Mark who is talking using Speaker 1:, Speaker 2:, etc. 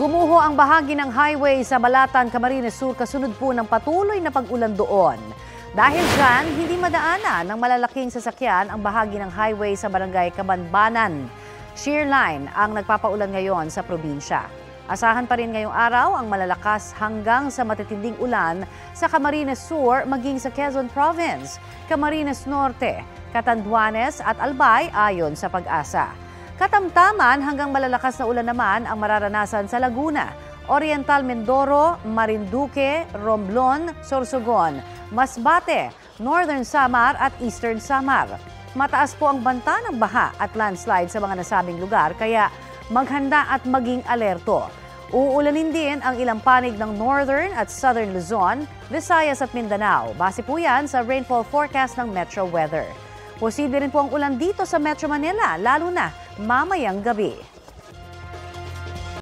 Speaker 1: Gumuho ang bahagi ng highway sa Balatan, Camarines Sur kasunod po ng patuloy na pag-ulan doon. Dahil dyan, hindi madaanan ng malalaking sasakyan ang bahagi ng highway sa barangay Kabanbanan. Shear line ang nagpapaulan ngayon sa probinsya. Asahan pa rin ngayong araw ang malalakas hanggang sa matitinding ulan sa Camarines Sur maging sa Quezon Province, Camarines Norte, Catanduanes at Albay ayon sa Pag-asa. Katamtaman hanggang malalakas na ulan naman ang mararanasan sa Laguna, Oriental Mindoro, Marinduque, Romblon, Sorsogon, Masbate, Northern Samar at Eastern Samar. Mataas po ang banta ng baha at landslide sa mga nasabing lugar kaya maghanda at maging alerto. Uulanin din ang ilang panig ng Northern at Southern Luzon, Visayas at Mindanao. Base po yan sa rainfall forecast ng Metro Weather. Posible rin po ang ulan dito sa Metro Manila, lalo na mamayang gabi.